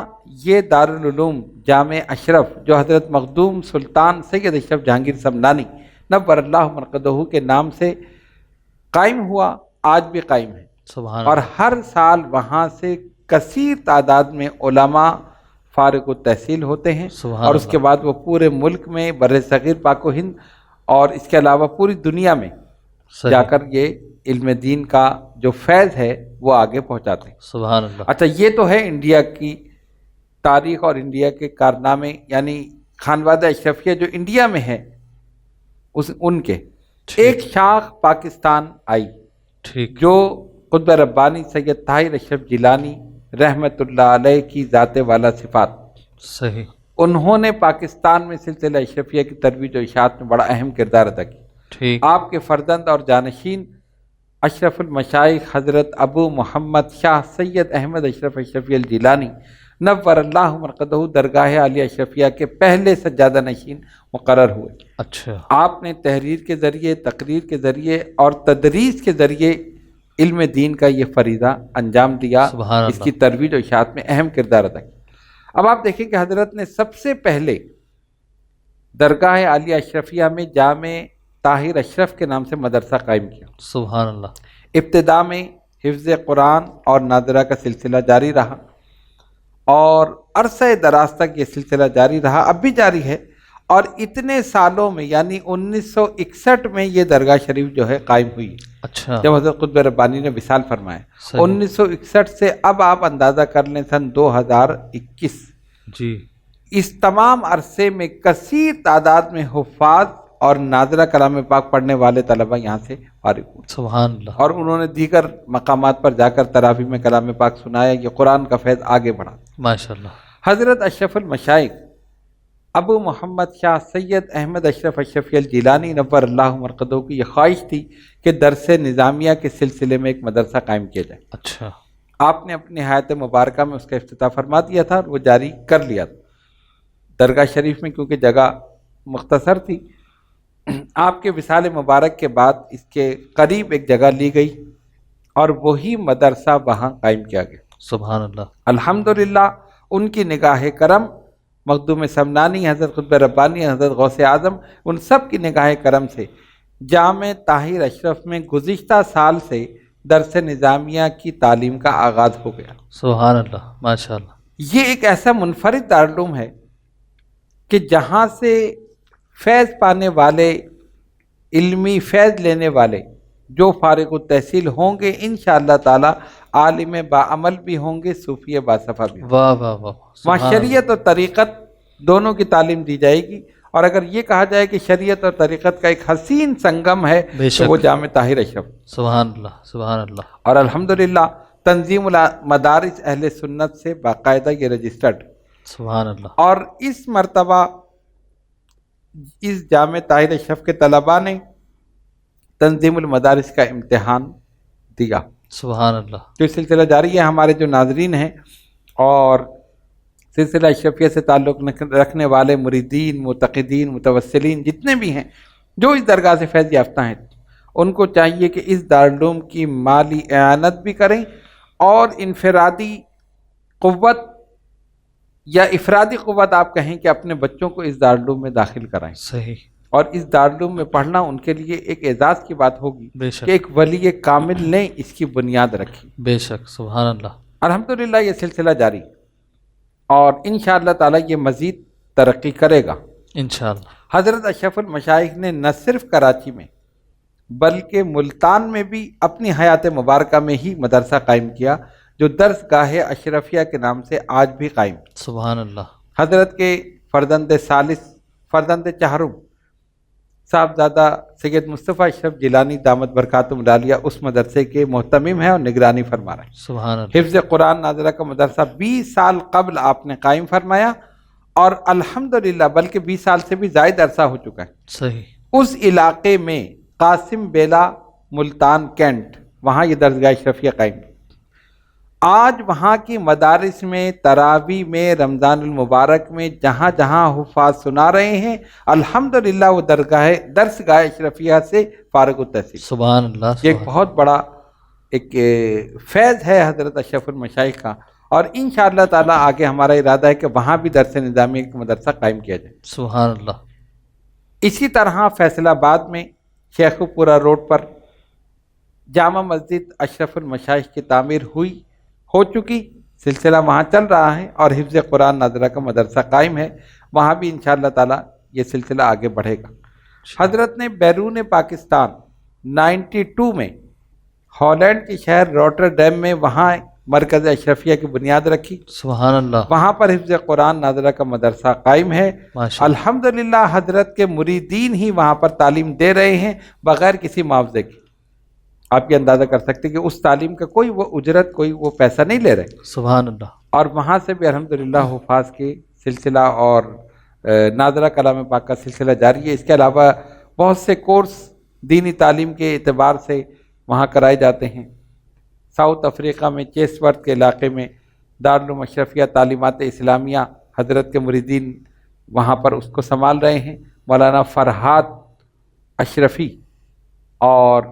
یہ دارالعلوم جامع اشرف جو حضرت مخدوم سلطان سید اشرف جہانگیر سمنانی نور اللہ مرقدہ کے نام سے قائم ہوا، آج بھی قائم ہے، سبحان اور اللہ۔ ہر سال وہاں سے کثیر تعداد میں علماء فارغ التحصیل ہوتے ہیں، سبحان اور اس کے اللہ۔ بعد وہ پورے ملک میں، بر صغیر پاک و ہند اور اس کے علاوہ پوری دنیا میں صحیح۔ جا کر یہ علم دین کا جو فیض ہے وہ آگے پہنچاتے ہیں۔ سبحان اللہ۔ اچھا، یہ تو ہے انڈیا کی تاریخ اور انڈیا کے کارنامے، یعنی خانوادہ اشرفیہ جو انڈیا میں ہے ان کے ایک شاخ پاکستان آئی، ٹھیک۔ جو قطب ربانی سید طاہر اشرف جیلانی رحمۃ اللہ علیہ کی ذات والا صفات، صحیح۔ انہوں نے پاکستان میں سلسلہ اشرفیہ کی ترویج و اشاعت میں بڑا اہم کردار ادا کیا۔ ٹھیک۔ آپ کے فرزند اور جانشین اشرف المشائخ حضرت ابو محمد شاہ سید احمد اشرف اشرفی الجیلانی نور اللہ مرقدہ درگاہ عالیہ اشرفیہ کے پہلے سجادہ نشین مقرر ہوئے۔ اچھا۔ آپ نے تحریر کے ذریعے، تقریر کے ذریعے اور تدریس کے ذریعے علم دین کا یہ فریضہ انجام دیا، سبحان اس اللہ۔ کی ترویج و اشاعت میں اہم کردار ادا کیا۔ اب آپ دیکھیں کہ حضرت نے سب سے پہلے درگاہ عالیہ اشرفیہ میں جامع طاہر اشرف کے نام سے مدرسہ قائم کیا۔ سبحان اللہ۔ ابتدا میں حفظ قرآن اور ناظرہ کا سلسلہ جاری رہا، اور عرصہ دراز تک یہ سلسلہ جاری رہا، اب بھی جاری ہے، اور اتنے سالوں میں یعنی 1961 میں یہ درگاہ شریف جو ہے قائم ہوئی، اچھا۔ جب حضرت قطب ربانی نے وصال فرمایا۔ صحیح۔ 1961 سے اب آپ اندازہ کر لیں سن 2021، جی۔ اس تمام عرصے میں کثیر تعداد میں حفاظ اور ناظرہ کلام پاک پڑھنے والے طلبہ یہاں سے فارغ ہوئے، سبحان اللہ۔ اور انہوں نے دیگر مقامات پر جا کر تراویح میں کلام پاک سنایا۔ یہ قرآن کا فیض آگے بڑھا۔ ماشاءاللہ۔ حضرت اشرف المشائخ ابو محمد شاہ سید احمد اشرف اشرفی الجیلانی نور اللہ مرقدہ کی یہ خواہش تھی کہ درس نظامیہ کے سلسلے میں ایک مدرسہ قائم کیا جائے۔ اچھا۔ آپ نے اپنی حیات مبارکہ میں اس کا افتتاح فرما دیا تھا اور وہ جاری کر لیا تھا۔ درگاہ شریف میں کیونکہ جگہ مختصر تھی، آپ کے وصال مبارک کے بعد اس کے قریب ایک جگہ لی گئی اور وہی مدرسہ وہاں قائم کیا گیا۔ سبحان اللہ۔ الحمدللہ ان کی نگاہ کرم، مخدوم سمنانی، حضرت قطب ربانی، حضرت غوث اعظم، ان سب کی نگاہ کرم سے جامع طاہر اشرف میں گزشتہ سال سے درس نظامیہ کی تعلیم کا آغاز ہو گیا۔ سبحان اللہ۔ ماشاءاللہ۔ یہ ایک ایسا منفرد دارالعلوم ہے کہ جہاں سے فیض پانے والے، علمی فیض لینے والے جو فارغ التحصیل ہوں گے انشاءاللہ تعالی عالم باعمل بھی ہوں گے، صوفی باصفا بھی ہوں گے۔ واہ واہ واہ۔ وہاں سبحان اللہ۔ شریعت اور طریقت دونوں کی تعلیم دی جائے گی، اور اگر یہ کہا جائے کہ شریعت اور طریقت کا ایک حسین سنگم ہے بے تو وہ شک۔ جامع طاہر اشرف۔ سبحان اللہ۔ سبحان اللہ۔ اور الحمدللہ تنظیم مدارس اہل سنت سے باقاعدہ یہ رجسٹرڈ، سبحان اللہ۔ اور اس مرتبہ اس جامع طاہر اشرف کے طلباء نے تنظیم المدارس کا امتحان دیا۔ سبحان اللہ۔ جو سلسلہ جاری ہے، ہمارے جو ناظرین ہیں اور سلسلہ اشرفیہ سے تعلق رکھنے والے مریدین، معتقدین، متوسلین جتنے بھی ہیں، جو اس درگاہ سے فیض یافتہ ہیں ان کو چاہیے کہ اس دارالعلوم کی مالی اعانت بھی کریں اور انفرادی قوت یا افرادی قوت آپ کہیں کہ اپنے بچوں کو اس دارالعلوم میں داخل کرائیں، صحیح، اور اس دارالعلوم میں پڑھنا ان کے لیے ایک اعزاز کی بات ہوگی بے شک، کہ ایک ولی کامل نے اس کی بنیاد رکھی۔ بے شک، سبحان اللہ، الحمدللہ یہ سلسلہ جاری اور انشاءاللہ تعالی یہ مزید ترقی کرے گا۔ انشاءاللہ، حضرت اشرف المشائخ نے نہ صرف کراچی میں بلکہ ملتان میں بھی اپنی حیات مبارکہ میں ہی مدرسہ قائم کیا جو درس گاہ اشرفیہ کے نام سے آج بھی قائم۔ سبحان اللہ، حضرت کے فرزند ثالث، فرزند چہارم صاحبزادہ سید مصطفیٰ اشرف جیلانی دامت برکاتہم العالیہ اس مدرسے کے محتمم ہیں اور نگرانی فرما رہے ہیں۔ سبحان اللہ، حفظ قرآن ناظرہ کا مدرسہ 20 سال قبل آپ نے قائم فرمایا اور الحمدللہ بلکہ 20 سال سے بھی زائد عرصہ ہو چکا ہے۔ صحیح، اس علاقے میں قاسم بیلا ملتان کینٹ، وہاں یہ درسگاہ اشرفیہ قائم ہے۔ آج وہاں کی مدارس میں، تراویح میں، رمضان المبارک میں جہاں جہاں حفاظ سنا رہے ہیں الحمدللہ وہ درسگاہ اشرفیہ سے فارغ التحصیل۔ سبحان اللہ، یہ ایک بہت بڑا ایک فیض ہے حضرت اشرف المشائخ کا، اور انشاءاللہ تعالی آگے ہمارا ارادہ ہے کہ وہاں بھی درس نظامی کا مدرسہ قائم کیا جائے۔ سبحان اللہ، اسی طرح فیصل آباد میں شیخ پورہ روڈ پر جامع مسجد اشرف المشائخ کی تعمیر ہو چکی، سلسلہ وہاں چل رہا ہے اور حفظ قرآن ناظرہ کا مدرسہ قائم ہے، وہاں بھی انشاءاللہ تعالی یہ سلسلہ آگے بڑھے گا۔ حضرت نے بیرون پاکستان 92 میں ہالینڈ کے شہر روٹرڈیم میں وہاں مرکز اشرفیہ کی بنیاد رکھی، سبحان اللہ، وہاں پر حفظ قرآن ناظرہ کا مدرسہ قائم ہے۔ ماشاء اللہ، الحمدللہ حضرت کے مریدین ہی وہاں پر تعلیم دے رہے ہیں بغیر کسی معاوضے کے۔ آپ یہ اندازہ کر سکتے کہ اس تعلیم کا کوئی وہ اجرت، کوئی وہ پیسہ نہیں لے رہے، سبحان اللہ، اور وہاں سے بھی الحمدللہ حفاظ کے سلسلہ اور ناظرہ کلام پاک کا سلسلہ جاری ہے۔ اس کے علاوہ بہت سے کورس دینی تعلیم کے اعتبار سے وہاں کرائے جاتے ہیں۔ ساؤتھ افریقہ میں چیسورتھ کے علاقے میں دارالعلوم اشرفیہ تعلیمات اسلامیہ حضرت کے مریدین وہاں پر اس کو سنبھال رہے ہیں۔ مولانا فرحات اشرفی اور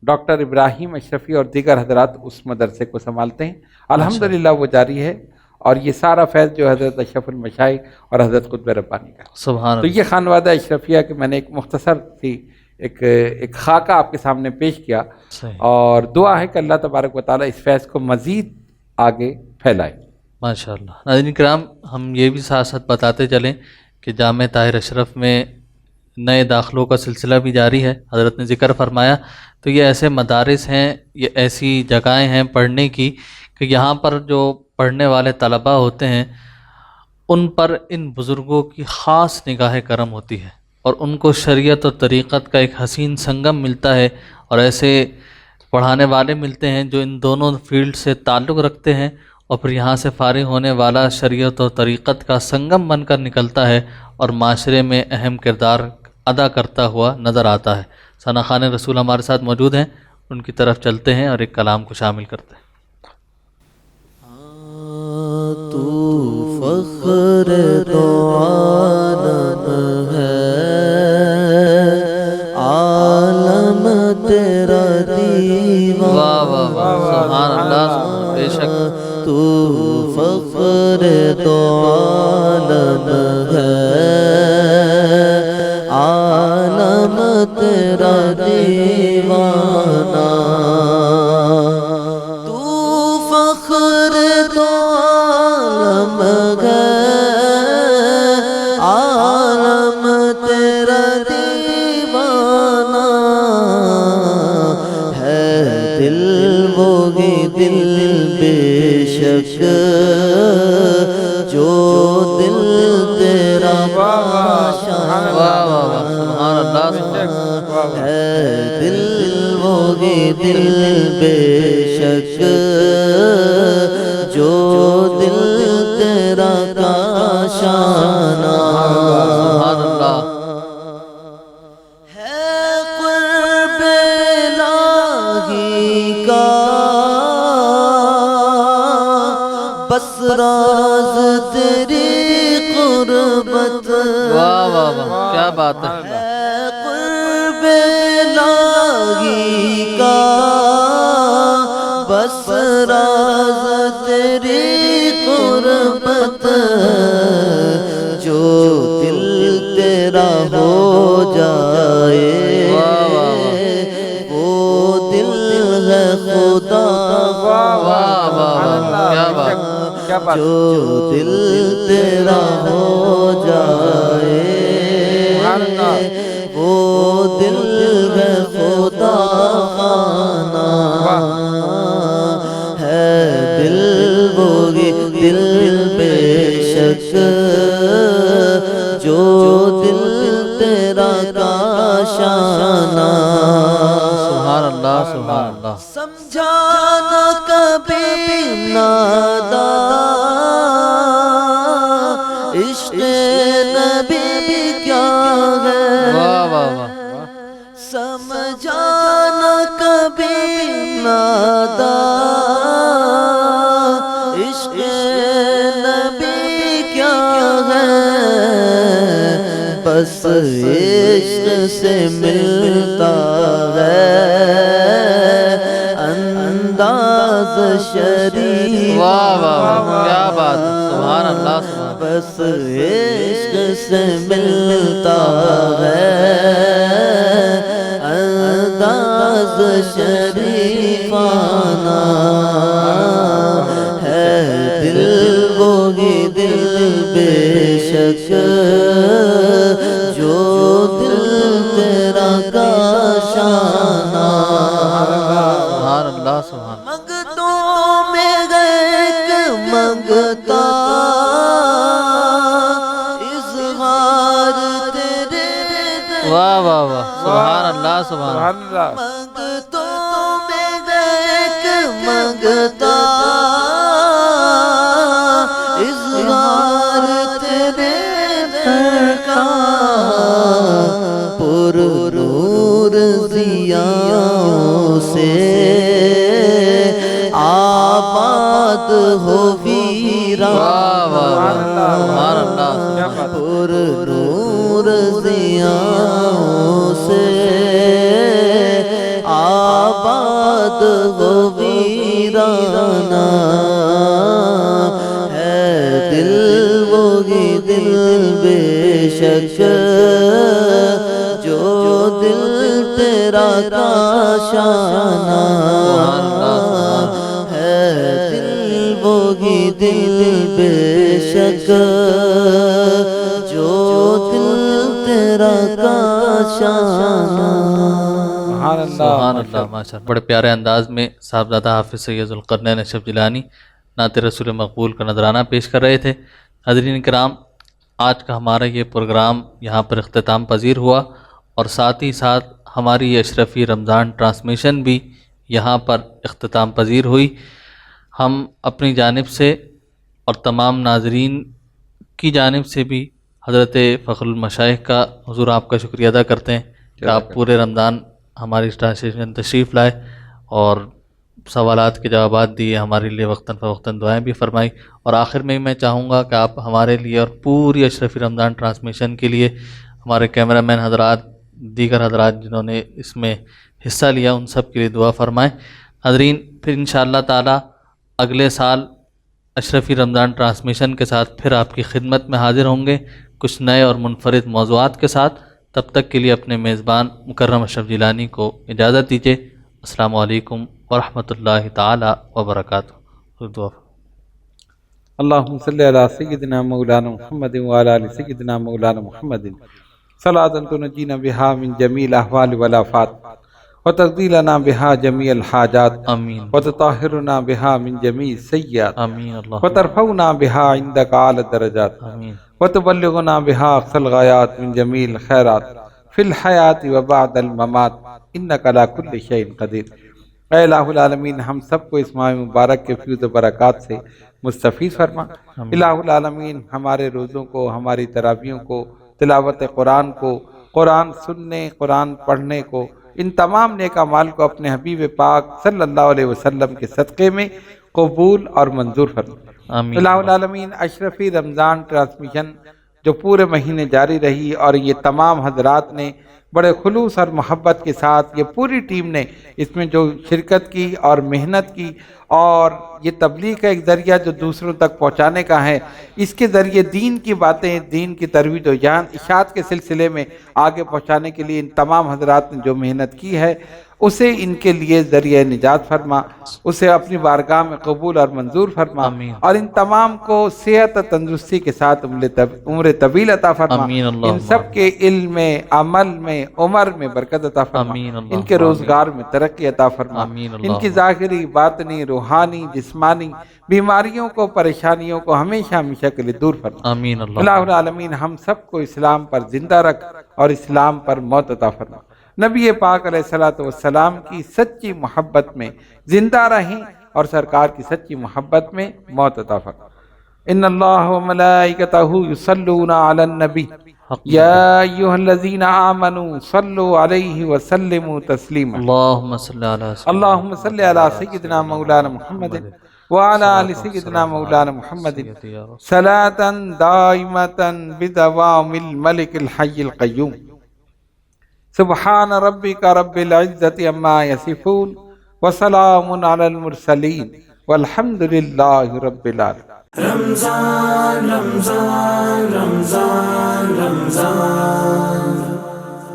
ڈاکٹر ابراہیم اشرفی اور دیگر حضرات اس مدرسے کو سنبھالتے ہیں۔ الحمدللہ وہ جاری ہے، اور یہ سارا فیض جو حضرت اشرف المشائخ اور حضرت قطب ربانی کا۔ سبحان تو اللہ، یہ خانوادہ اشرفیہ کہ میں نے ایک مختصر سی ایک خاکہ آپ کے سامنے پیش کیا، صحیح، اور دعا ہے کہ اللہ تبارک و تعالیٰ اس فیض کو مزید آگے پھیلائے۔ ماشاء اللہ۔ ناظرین کرام، ہم یہ بھی ساتھ ساتھ بتاتے چلیں کہ جامع طاہر اشرف میں نئے داخلوں کا سلسلہ بھی جاری ہے۔ حضرت نے ذکر فرمایا تو یہ ایسے مدارس ہیں، یہ ایسی جگہیں ہیں پڑھنے کی کہ یہاں پر جو پڑھنے والے طلباء ہوتے ہیں ان پر ان بزرگوں کی خاص نگاہ کرم ہوتی ہے، اور ان کو شریعت اور طریقت کا ایک حسین سنگم ملتا ہے، اور ایسے پڑھانے والے ملتے ہیں جو ان دونوں فیلڈ سے تعلق رکھتے ہیں، اور پھر یہاں سے فارغ ہونے والا شریعت اور طریقت کا سنگم بن کر نکلتا ہے اور معاشرے میں اہم کردار ادا کرتا ہوا نظر آتا ہے۔ ثنا خان رسول ہمارے ساتھ موجود ہیں، ان کی طرف چلتے ہیں اور ایک کلام کو شامل کرتے ہیں۔ تو فخر دو عالم ہے، عالم تیرا دیوانہ، واہ واہ واہ، سبحان اللہ، بے شک، تو فخر دو عالم ہے، عالم تیرا دیوانہ، تو فخر دو عالم ہے، عالم تیرا دیوانہ ہے، دل وہی دل بے شک جو دل تیرا بادشاہ سبحان اللہ، ہے، دل وہی دل بے شک جو دل تیرا کاشانہ سبحان اللہ، ہے، قرب الہی کا بس راز تیری قربت، واہ واہ واہ، کیا بات ہے، ہے، قرب الہی کا بس راز تیری قربت، جو دل تیرا ہو جائے وہ دل ہے خدا، کیا بات، جو دل تیرا ہو جائے وہ دل ہے خدا خانہ ہے، دل وہی دل بے شک جو دل تیرا کاشانہ، سبحان اللہ سبحان اللہ۔ سمجھانا کبھی نادا عشق نبی کیا ہے، واہ واہ واہ، سمجھانا کبھی نادا عشق نبی کیا ہے، بس عشق سے ملتا ہے انداز شریف، واہ واہ واہ، کیا بات، سبحان اللہ سبحان اللہ۔ بس عشق سے ملتا ہے انداز شریفانہ ہے، دل وہی دل بے شک جو دل تیرا کاشانہ، سبحان اللہ سبحان اللہ۔ منگتوں میں ایک منگتا اظہار تیرے، واہ واہ واہ، سبحان اللہ سبحان اللہ۔ سبحان اللہ، منگتوں میں ایک منگتا اظہار تیرے در کا، پر نور ضیاؤں سے آباد ہو ویران، واہ واہ واہ، سبحان اللہ کیا سبحان اللہ۔ بات، پر نور ضیاؤں سے آباد ہو ویرانہ ہے، دل وہی دل بے شک جو دل تیرا کاشانہ ہے، دل وہی دل بے شک جو دل تیرا کاشانہ۔ سبحان اللہ، سبحان اللہ، ماشاء اللہ۔ بڑے پیارے انداز میں صاحبزادہ حافظ سید ذوالقرنین اشرف جیلانی نعت رسول مقبول کا نذرانہ پیش کر رہے تھے۔ حاضرین کرام، آج کا ہمارا یہ پروگرام یہاں پر اختتام پذیر ہوا، اور ساتھ ہی ساتھ ہماری یہ اشرفی رمضان ٹرانسمیشن بھی یہاں پر اختتام پذیر ہوئی۔ ہم اپنی جانب سے اور تمام ناظرین کی جانب سے بھی حضرت فخر المشائخ کا حضور آپ کا شکریہ ادا کرتے ہیں کہ آپ پورے رمضان ہماری ٹرانسلیشن تشریف لائے اور سوالات کے جوابات دیے، ہمارے لیے وقتاً فوقتاً دعائیں بھی فرمائی، اور آخر میں میں چاہوں گا کہ آپ ہمارے لیے اور پوری اشرفی رمضان ٹرانسمیشن کے لیے ہمارے کیمرہ مین حضرات، دیگر حضرات جنہوں نے اس میں حصہ لیا، ان سب کے لیے دعا فرمائیں۔ حاضرین، پھر انشاءاللہ تعالی اگلے سال اشرفی رمضان ٹرانسمیشن کے ساتھ پھر آپ کی خدمت میں حاضر ہوں گے کچھ نئے اور منفرد موضوعات کے ساتھ۔ تب تک کے لیے اپنے میزبان مکرم اشرف جیلانی کو اجازت دیجیے۔ السلام علیکم ورحمۃ اللہ تعالی وبرکاتہ۔ دعا اللہم صلی علی سیدنا مولانا محمد وعلی آل سیدنا مولانا محمد صلاۃ تنجینا بہا من جمیع الاحوال والآفات وتقضی لنا بہا جمیع الحاجات آمین وتطہرنا بہا من جمیع السیئات آمین اللہ وترفعنا بہا عندک اعلی الدرجات آمین وتبلغنا بہا اقصى الغایات من جمیع الخیرات فی الحیات وبعد الممات انک علی کل شیء قدیر۔ اے الہ العالمین، ہم سب کو اس ماہ مبارک کے فیض و برکات سے مستفیض فرما۔ الہ العالمین، ہمارے روزوں کو، ہماری تراویحوں کو، تلاوت قرآن کو، قرآن سننے، قرآن پڑھنے کو، ان تمام نیک اعمال کو اپنے حبیب پاک صلی اللہ علیہ وسلم کے صدقے میں قبول اور منظور فرما۔ آمین الہ العالمین، اشرفی رمضان ٹرانسمیشن جو پورے مہینے جاری رہی اور یہ تمام حضرات نے بڑے خلوص اور محبت کے ساتھ یہ پوری ٹیم نے اس میں جو شرکت کی اور محنت کی، اور یہ تبلیغ کا ایک ذریعہ جو دوسروں تک پہنچانے کا ہے، اس کے ذریعے دین کی باتیں، دین کی ترویج و اشاعت کے سلسلے میں آگے پہنچانے کے لیے ان تمام حضرات نے جو محنت کی ہے، اسے ان کے لیے ذریعہ نجات فرما، اسے اپنی بارگاہ میں قبول اور منظور فرما، آمین۔ اور ان تمام کو صحت و تندرستی کے ساتھ عمر طویل عطا فرما، آمین ان اللہم سب کے علم میں، عمل میں، عمر میں برکت عطا فرما، آمین اللہم ان کے روزگار میں ترقی عطا فرما، آمین ان کی اللہم ظاہری، باطنی، روحانی، جسمانی بیماریوں کو، پریشانیوں کو ہمیشہ ہمیشہ کے لیے دور فرما۔ آمین اللہ اللہم العالمین ہم سب کو اسلام پر زندہ رکھ اور اسلام پر موت عطا فرما۔ نبی پاک علیہ السلام کی سچی محبت میں زندہ رہیں اور سرکار کی سچی محبت میں موت عطا فرما۔ ان اللہ و ملائکتہ یصلون علی النبی یا ایھا الذین آمنوا صلوا علیہ وسلموا تسلیما۔ اللہم صلی علی اللہم صلی علی سیدنا مولانا محمد وعلی آل سیدنا مولانا محمد صلاۃ دائمۃ بدوام الملک الحی القیوم۔ سبحان ربک رب العزت عما یصفون وسلام علی المرسلین والحمد للہ رب العالمین۔ رمضان رمضان رمضان رمضان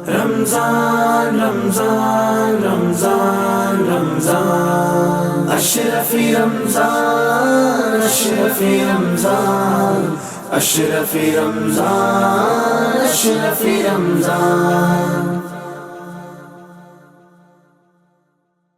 رمضان رمضان رمضان رمضان اشرفی رمضان اشرفی رمضان اشرفی رمضان اشرفی رمضان